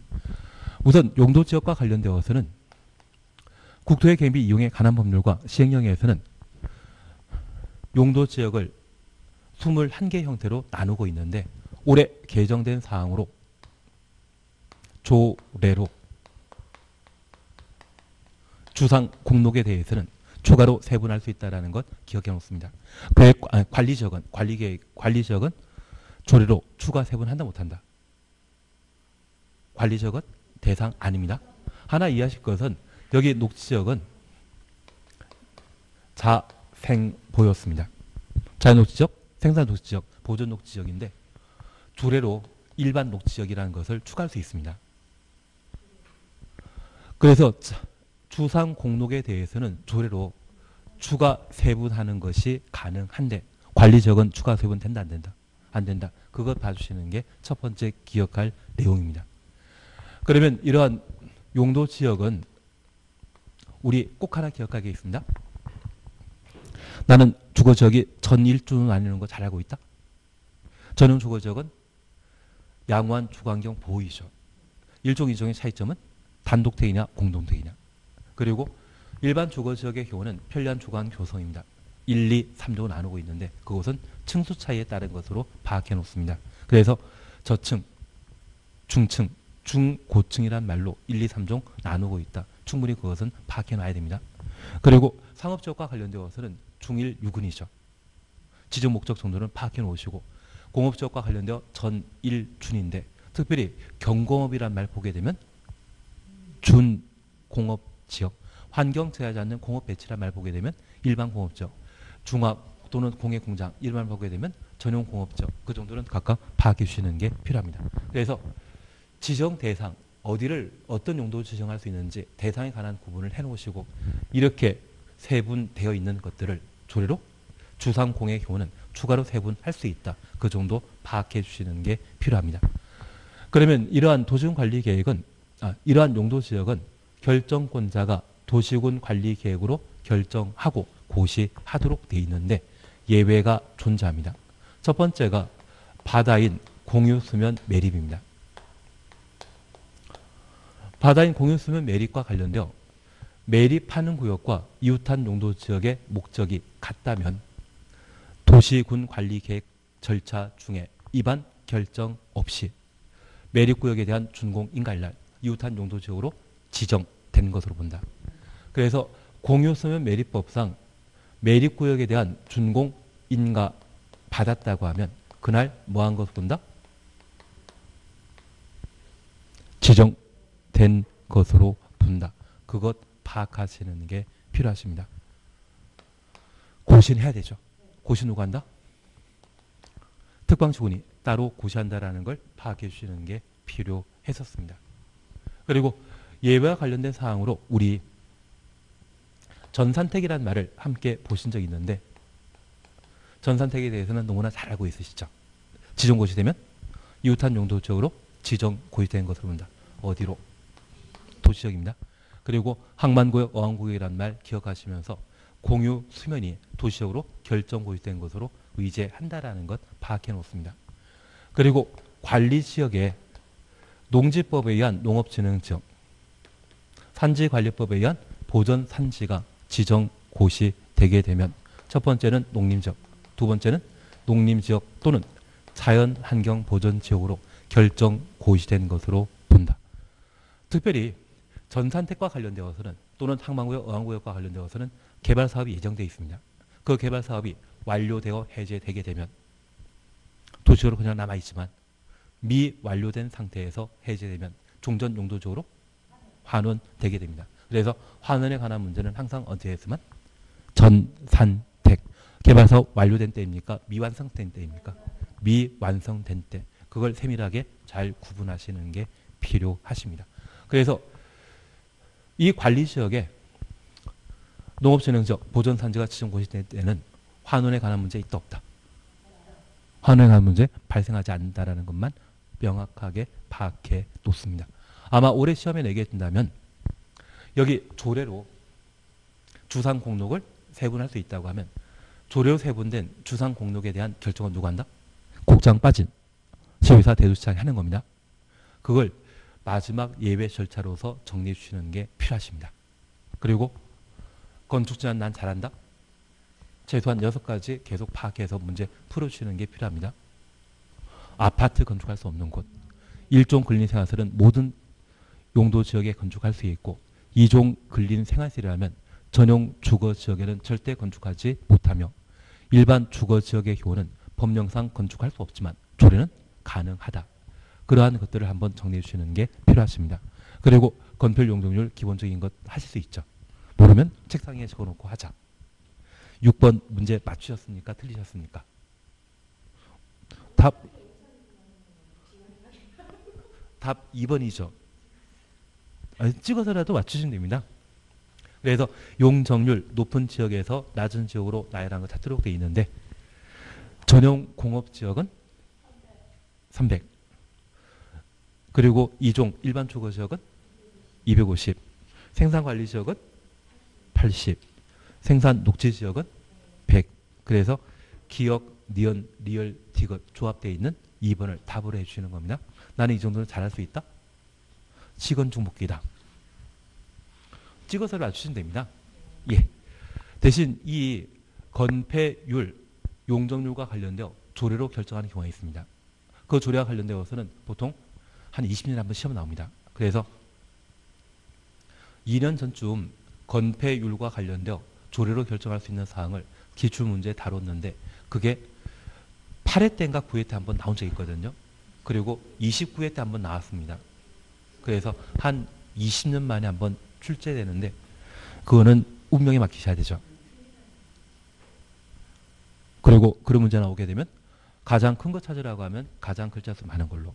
우선 용도 지역과 관련되어서는 국토의 개미 이용에 관한 법률과 시행령에서는 용도 지역을 21개 형태로 나누고 있는데 올해 개정된 사항으로 조례로 주상 공록에 대해서는 추가로 세분할 수 있다는 것 기억해 놓습니다. 관리 지역은 조례로 추가 세분한다 못한다. 관리 지역은 대상 아닙니다. 하나 이해하실 것은 여기 녹지 지역은 자생보였습니다. 자연녹지 지역, 생산 녹지 지역, 보존 녹지 지역인데 조례로 일반 녹지 지역이라는 것을 추가할 수 있습니다. 그래서 주상 공록에 대해서는 조례로 추가 세분하는 것이 가능한데 관리 지역은 추가 세분 된다 안 된다? 안 된다. 그것 봐주시는 게 첫 번째 기억할 내용입니다. 그러면 이러한 용도 지역은 우리 꼭 하나 기억하게 있습니다. 나는 주거 지역이 전일주는 아니는 거 잘 알고 있다. 전용 주거 지역은 양호한 주거환경 보호이죠. 일종 이종의 차이점은 단독택이냐 공동택이냐. 그리고 일반 주거 지역의 경우는 편리한 주거환 교성입니다. 1, 2, 3조 나누고 있는데 그것은 층수 차이에 따른 것으로 파악해 놓습니다. 그래서 저층, 중층, 중고층이란 말로 1, 2, 3종 나누고 있다. 충분히 그것은 파악해 놔야 됩니다. 그리고 상업지역과 관련되어서는 중일 유근이죠. 지정 목적 정도는 파악해 놓으시고 공업지역과 관련되어 전일준인데 특별히 경공업이란 말 보게 되면 준공업지역, 환경 제하지 않는 공업 배치란 말 보게 되면 일반 공업지역, 중합 또는 공예공장 이런 말 보게 되면 전용 공업지역 그 정도는 각각 파악해 주시는 게 필요합니다. 그래서 지정 대상 어디를 어떤 용도로 지정할 수 있는지 대상에 관한 구분을 해놓으시고 이렇게 세분되어 있는 것들을 조례로 주상공의 경우는 추가로 세분할 수 있다. 그 정도 파악해 주시는 게 필요합니다. 그러면 이러한 도시군관리계획은 이러한 용도지역은 결정권자가 도시군관리계획으로 결정하고 고시하도록 되어 있는데 예외가 존재합니다. 첫 번째가 바다인 공유수면 매립입니다. 바다인 공유수면 매립과 관련되어 매립하는 구역과 이웃한 용도지역의 목적이 같다면 도시군관리계획 절차 중에 위반 결정 없이 매립구역에 대한 준공인가일날 이웃한 용도지역으로 지정된 것으로 본다. 그래서 공유수면 매립법상 매립구역에 대한 준공인가 받았다고 하면 그날 뭐한 것으로 본다? 지정된 것으로 본다. 그것 파악하시는 게 필요하십니다. 고시해야 되죠. 고시 누가 한다? 특방시군이 따로 고시한다라는 걸 파악해 주시는 게 필요했었습니다. 그리고 예외와 관련된 사항으로 우리 전산택이라는 말을 함께 보신 적이 있는데 전산택에 대해서는 너무나 잘 알고 있으시죠. 지정고시되면 이웃한 용도지역으로 지정고시된 것으로 본다. 어디로? 도시지역입니다. 그리고 항만구역, 어항구역이라는 말 기억하시면서 공유 수면이 도시적으로 결정고시된 것으로 의제한다라는 것 파악해 놓습니다. 그리고 관리지역에 농지법에 의한 농업진흥지역, 산지관리법에 의한 보전산지가 지정고시되게 되면 첫 번째는 농림지역, 두 번째는 농림지역 또는 자연환경보전지역으로 결정고시된 것으로 본다. 특별히 전산택과 관련되어서는 또는 항만구역, 어항구역과 관련되어서는 개발사업이 예정되어 있습니다. 그 개발사업이 완료되어 해제되게 되면 도시로 그냥 남아있지만 미완료된 상태에서 해제되면 종전용도적으로 환원되게 됩니다. 그래서 환원에 관한 문제는 항상 어디에서만 전산택 개발사업 완료된 때입니까? 미완성된 때입니까? 미완성된 때. 그걸 세밀하게 잘 구분하시는 게 필요하십니다. 그래서 이 관리지역에 농업진흥지역, 보전산지가 지정고시될 때는 환원에 관한 문제 있다 없다. 환원에 관한 문제 발생하지 않는다라는 것만 명확하게 파악해 놓습니다. 아마 올해 시험에 내게 된다면 여기 조례로 주상 공록을 세분할 수 있다고 하면 조례로 세분된 주상 공록에 대한 결정은 누가 한다? 국장 빠진 시의사 대도시장이 하는 겁니다. 그걸 마지막 예외 절차로서 정리해 주시는 게 필요하십니다. 그리고 건축 제한 난 잘한다. 최소한 6가지 계속 파악해서 문제 풀어주시는 게 필요합니다. 아파트 건축할 수 없는 곳. 1종 근린 생활시설은 모든 용도 지역에 건축할 수 있고 2종 근린 생활시설이라면 전용 주거 지역에는 절대 건축하지 못하며 일반 주거 지역의 경우는 법령상 건축할 수 없지만 조례는 가능하다. 그러한 것들을 한번 정리해 주시는 게 필요하십니다. 그리고 건폐율 용적률 기본적인 것 하실 수 있죠. 모르면 책상에 적어놓고 하자. 6번 문제 맞추셨습니까? 틀리셨습니까? 답 2번이죠. 찍어서라도 맞추시면 됩니다. 그래서 용적률 높은 지역에서 낮은 지역으로 나열한 거 찾도록 되어 있는데 전용 공업지역은 300. 그리고 2종 일반 주거지역은 250. 생산관리지역은 80. 생산 녹지지역은 100. 그래서 기역, 니은, 리을, 디귿 조합되어 있는 2번을 답으로 해주시는 겁니다. 나는 이 정도는 잘할 수 있다? 시건중복기다. 찍어서 맞추시면 됩니다. 예. 대신 이 건폐율, 용적률과 관련되어 조례로 결정하는 경우가 있습니다. 그 조례와 관련되어서는 보통 한 20년에 한 번 시험 나옵니다. 그래서 2년 전쯤 건폐율과 관련되어 조례로 결정할 수 있는 사항을 기출문제에 다뤘는데 그게 8회 때인가 9회 때 한 번 나온 적이 있거든요. 그리고 29회 때 한 번 나왔습니다. 그래서 한 20년 만에 한 번 출제되는데 그거는 운명에 맡기셔야 되죠. 그리고 그런 문제 나오게 되면 가장 큰 거 찾으라고 하면 가장 글자 수 많은 걸로,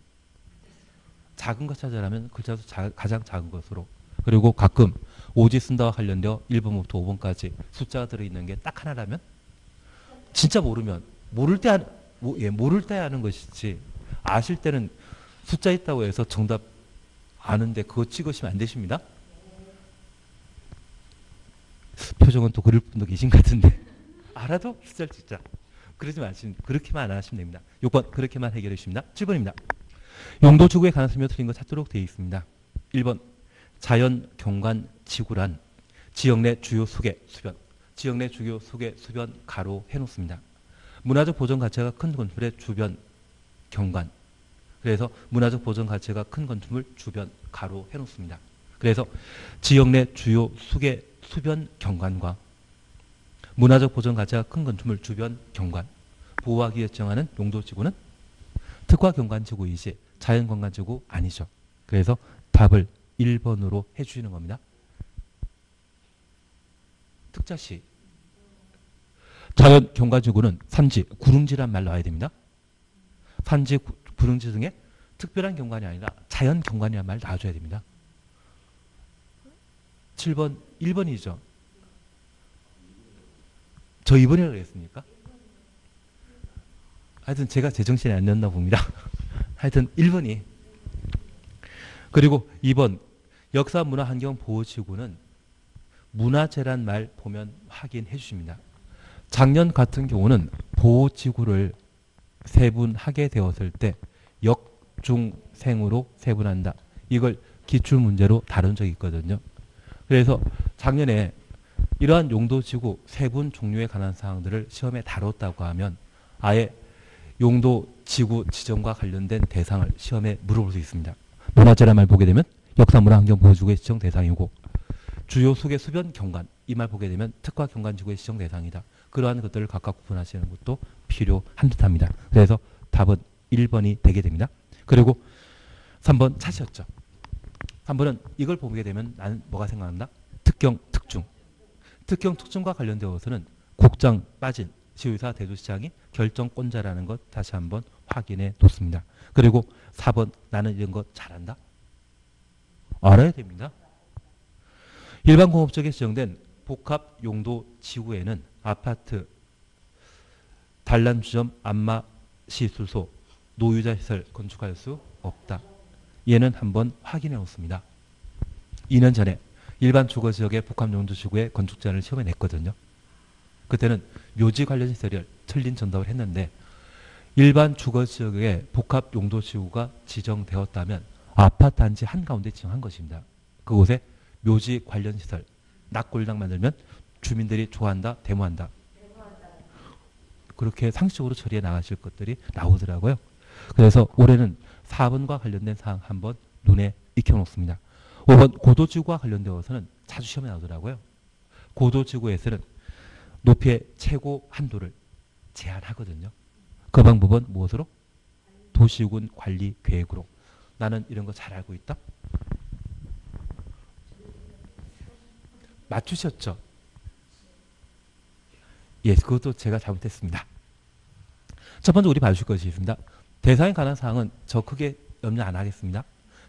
작은 거 찾으라면 글자 수 가장 작은 것으로, 그리고 가끔 오지 쓴다와 관련되어 1번부터 5번까지 숫자가 들어있는 게 딱 하나라면 진짜 모르면 모를 때 하는 것이지 아실 때는 숫자 있다고 해서 정답 아는데 그거 찍으시면 안 되십니다. 표정은 또 그릴 분도 계신 것 같은데 알아도 숫자를 찍자. 그렇게만 안 하시면 됩니다. 6번 그렇게만 해결해 주십니다. 7번입니다. 용도 지구의 가능성이 틀린 거 찾도록 되어 있습니다. 1번 자연 경관 지구란 지역 내 주요 수계 수변, 지역 내 주요 수계 수변 가로 해놓습니다. 문화적 보존 가치가 큰 건축물의 주변 경관, 그래서 문화적 보존 가치가 큰 건축물 주변 가로 해놓습니다. 그래서 지역 내 주요 수계 수변 경관과 문화적 보존 가치가 큰 건축물 주변 경관, 보호하기 위해 정하는 용도지구는 특화 경관지구이지 자연 경관지구 아니죠. 그래서 답을 1번으로 해주시는 겁니다. 특자시 자연 경관지구는 산지, 구릉지란 말 나와야 됩니다. 산지, 구릉지 등의 특별한 경관이 아니라 자연 경관이란 말 놔줘야 됩니다. 7번 1번이죠. 저 2번이라고 그랬습니까? 하여튼 제가 제정신이 안 났나 봅니다. 하여튼 1번이. 그리고 2번 역사문화환경보호지구는 문화재란 말 보면 확인해 주십니다. 작년 같은 경우는 보호지구를 세분하게 되었을 때 역중생으로 세분한다. 이걸 기출문제로 다룬 적이 있거든요. 그래서 작년에 이러한 용도지구 세분 종류에 관한 사항들을 시험에 다뤘다고 하면 아예 용도지구 지정과 관련된 대상을 시험에 물어볼 수 있습니다. 문화재란 말 보게 되면 역사문화환경보호지구의 지정 대상이고 주요 수계 수변 경관 이 말 보게 되면 특화 경관지구의 지정 대상이다. 그러한 것들을 각각 구분하시는 것도 필요한 듯합니다. 그래서 답은 1번이 되게 됩니다. 그리고 3번 찾으셨죠? 3번은 이걸 보게 되면 나는 뭐가 생각난다? 특경, 특중. 특경, 특중과 관련되어서는 국장 빠진 시의사 대도시장이 결정권자라는 것 다시 한번 확인해 놓습니다. 그리고 4번 나는 이런 거 잘한다? 알아야 됩니다. 일반 공업지역에 지정된 복합 용도 지구에는 아파트, 단란주점, 안마, 시술소, 노유자 시설 건축할 수 없다. 얘는 한번 확인해 놓습니다. 2년 전에 일반 주거지역의 복합 용도 지구의 건축 제한을 시험에 냈거든요. 그때는 묘지 관련 시설을 틀린 정답을 했는데 일반 주거지역의 복합 용도 지구가 지정되었다면 아파트 단지 한가운데 지정한 것입니다. 그곳에 묘지 관련 시설, 낙골당 만들면 주민들이 좋아한다, 데모한다. 그렇게 상식적으로 처리해 나가실 것들이 나오더라고요. 그래서 올해는 4번과 관련된 사항 한번 눈에 익혀놓습니다. 5번 고도지구와 관련되어서는 자주 시험에 나오더라고요. 고도지구에서는 높이의 최고 한도를 제한하거든요. 그 방법은 무엇으로? 도시군 관리 계획으로. 나는 이런 거 잘 알고 있다? 맞추셨죠? 예, 그것도 제가 잘못했습니다. 첫 번째 우리 봐주실 것이 있습니다. 대상에 관한 사항은 저 크게 염려 안 하겠습니다.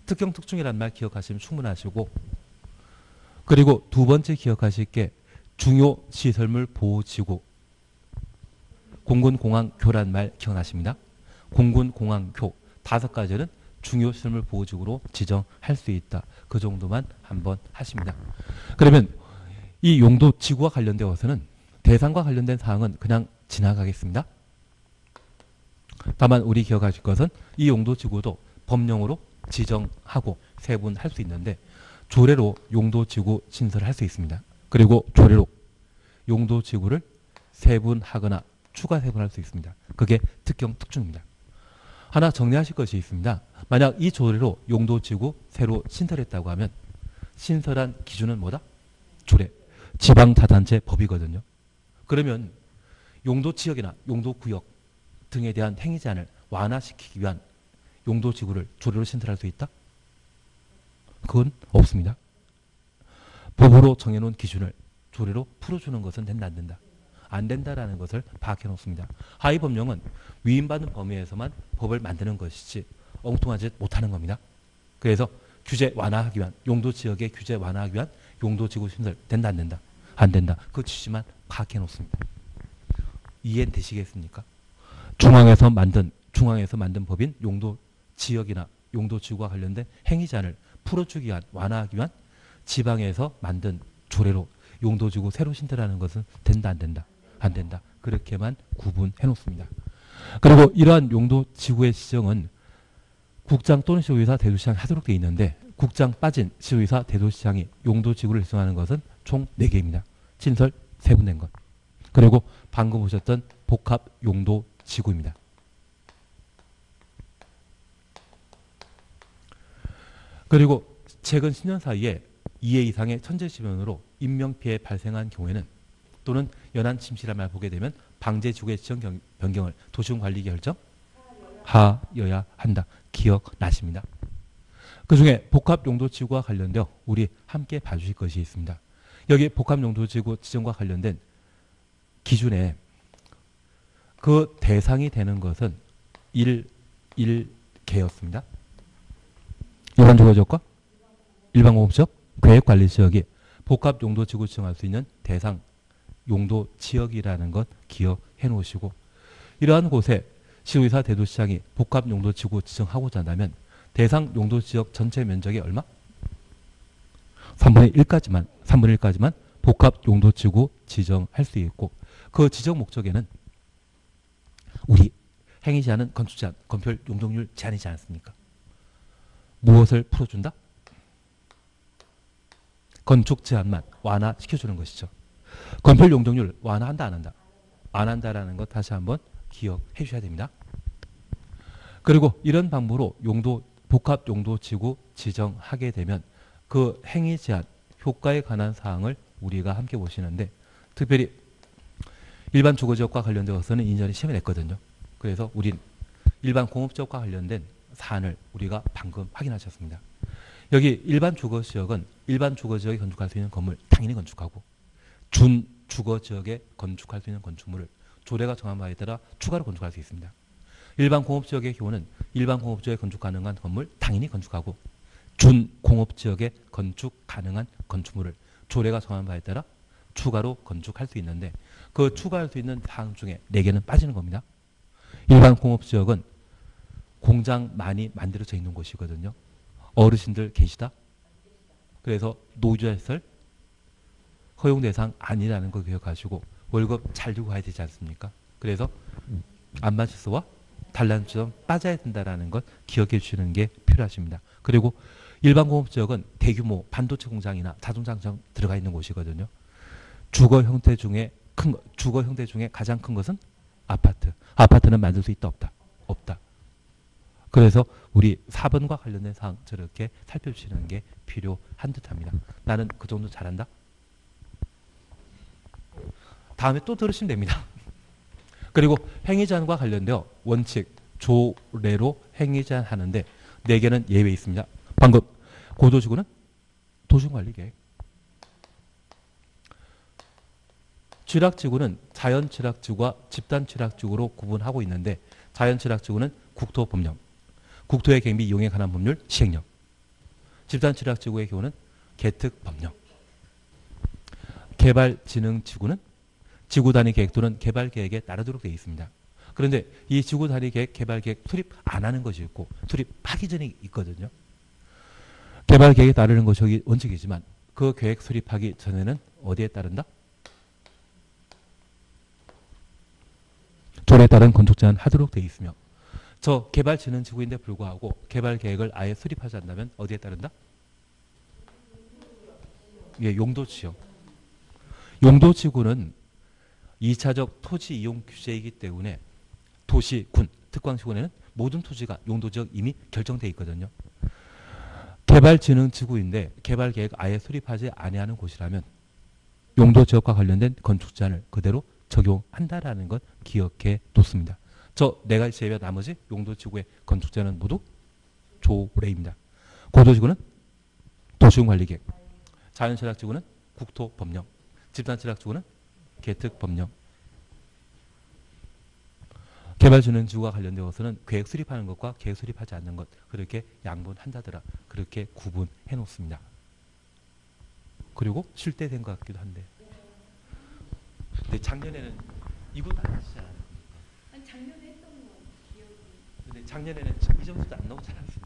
특경 특중이라는 말 기억하시면 충분하시고, 그리고 두 번째 기억하실 게 중요 시설물 보호지구 공군공항교란 말 기억나십니다. 공군공항교 5가지는 중요 시설물 보호지구로 지정할 수 있다. 그 정도만 한번 하십니다. 그러면 이 용도 지구와 관련되어서는 대상과 관련된 사항은 그냥 지나가겠습니다. 다만 우리 기억하실 것은 이 용도 지구도 법령으로 지정하고 세분할 수 있는데 조례로 용도 지구 신설할 수 있습니다. 그리고 조례로 용도 지구를 세분하거나 추가 세분할 수 있습니다. 그게 특경 특중입니다. 하나 정리하실 것이 있습니다. 만약 이 조례로 용도 지구 새로 신설했다고 하면 신설한 기준은 뭐다? 조례. 지방자치단체 법이거든요. 그러면 용도 지역이나 용도 구역 등에 대한 행위 제한을 완화시키기 위한 용도 지구를 조례로 신설할 수 있다? 그건 없습니다. 법으로 정해놓은 기준을 조례로 풀어주는 것은 된다, 안 된다? 안 된다라는 것을 파악해 놓습니다. 하위 법령은 위임받은 범위에서만 법을 만드는 것이지 엉뚱하지 못하는 겁니다. 그래서 규제 완화하기 위한 용도 지역의 규제 완화하기 위한 용도 지구 신설 된다, 안 된다? 안 된다. 그 취지만 파악해 놓습니다. 이해되시겠습니까? 중앙에서 만든 법인 용도 지역이나 용도 지구와 관련된 행위 제한을 풀어주기 위한 완화하기 위한 지방에서 만든 조례로 용도 지구 새로 신설하는 것은 된다, 안 된다? 안 된다. 그렇게만 구분해 놓습니다. 그리고 이러한 용도 지구의 지정은 국장 또는 시도의사 대도시장이 하도록 되어 있는데 국장 빠진 시도의사 대도시장이 용도 지구를 지정하는 것은 총 4개입니다. 신설 세분된 것. 그리고 방금 보셨던 복합 용도 지구입니다. 그리고 최근 10년 사이에 2회 이상의 천재지변으로 인명피해 발생한 경우에는 또는 연한 침실한 말 보게 되면 방제지구의 지정 변경을 도시군관리계 결정하여야 한다. 기억나십니다. 그중에 복합용도지구와 관련되어 우리 함께 봐주실 것이 있습니다. 여기 복합용도지구 지정과 관련된 기준에 그 대상이 되는 것은 1개였습니다. 일반주거지역과 일반공업지역, 계획관리지역이 복합용도지구 지정할 수 있는 대상 용도지역이라는 것 기억해 놓으시고, 이러한 곳에 시도의사 대도시장이 복합용도지구 지정하고자 한다면 대상 용도지역 전체 면적의 얼마? 3분의 1까지만 복합용도지구 지정할 수 있고, 그 지정 목적에는 우리 행위 제한은 건축 제한, 건폐율 용적률 제한이지 않습니까? 무엇을 풀어준다? 건축 제한만 완화시켜주는 것이죠. 건폐율 용적률 완화한다, 안 한다? 안 한다라는 것 다시 한번 기억해 주셔야 됩니다. 그리고 이런 방법으로 복합 용도지구 지정하게 되면 그 행위 제한, 효과에 관한 사항을 우리가 함께 보시는데, 특별히 일반 주거지역과 관련되어서는 2년에 시험을 냈거든요. 그래서 우린 일반 공업지역과 관련된 사안을 우리가 방금 확인하셨습니다. 여기 일반 주거지역은 일반 주거지역에 건축할 수 있는 건물 당연히 건축하고, 준 주거지역에 건축할 수 있는 건축물을 조례가 정한 바에 따라 추가로 건축할 수 있습니다. 일반 공업지역의 경우는 일반 공업지역에 건축 가능한 건물 당연히 건축하고, 준 공업지역에 건축 가능한 건축물을 조례가 정한 바에 따라 추가로 건축할 수 있는데, 그 추가할 수 있는 사항 중에 4개는 빠지는 겁니다. 일반 공업지역은 공장 많이 만들어져 있는 곳이거든요. 어르신들 계시다? 그래서 노후자시설 허용 대상 아니라는 거 기억하시고 월급 잘 주고 가야 되지 않습니까? 그래서 안마실소와 단란주점 빠져야 된다는 것 기억해 주시는 게 필요하십니다. 그리고 일반 공업지역은 대규모 반도체 공장이나 자동차 공장 들어가 있는 곳이거든요. 주거 형태 중에 가장 큰 것은 아파트. 아파트는 만들 수 있다 없다? 없다. 그래서 우리 4번과 관련된 사항 저렇게 살펴주시는 게 필요한 듯합니다. 나는 그 정도 잘한다? 다음에 또 들으시면 됩니다. 그리고 행위제한과 관련되어 원칙, 조례로 행위제한 하는데 4개는 예외 있습니다. 방금 고도지구는 도시관리계획. 취락지구는 자연취락지구와 집단취락지구로 구분하고 있는데 자연취락지구는 국토법령, 국토의 갱비 이용에 관한 법률 시행령. 집단취락지구의 경우는 개특법령. 개발진흥지구는 지구단위 계획 또는 개발계획에 따르도록 되어 있습니다. 그런데 이 지구단위계획, 개발계획 수립 안 하는 것이 있고 수립하기 전에 있거든요. 개발계획에 따르는 것이 원칙이지만 그 계획 수립하기 전에는 어디에 따른다? 조례에 따른 건축제한 하도록 되어 있으며 저 개발진흥지구인데 불구하고 개발계획을 아예 수립하지 않는다면 어디에 따른다? 예, 용도지역. 용도지구는 2차적 토지 이용 규제이기 때문에 도시, 군, 특광시군에는 모든 토지가 용도지역 이미 결정되어 있거든요. 개발진흥지구인데 개발계획 아예 수립하지 아니하는 곳이라면 용도지역과 관련된 건축제한을 그대로 적용한다라는 것 기억해 뒀습니다. 저 4가지 제외 나머지 용도지구의 건축제는 모두 조례입니다. 고도지구는 도시군관리계획, 자연취락지구는 국토법령, 집단취락지구는 개특법령. 개발진흥지구와 관련되어서는 계획 수립하는 것과 계획 수립하지 않는 것 그렇게 양분한다더라. 그렇게 구분해 놓습니다. 그리고 실대된 것 같기도 한데. 근데 작년에는 이것도 안 하시잖아요. 아니 작년에 했던 거 기억이. 근데 작년에는 이 점수도 안 나오지 않았어요.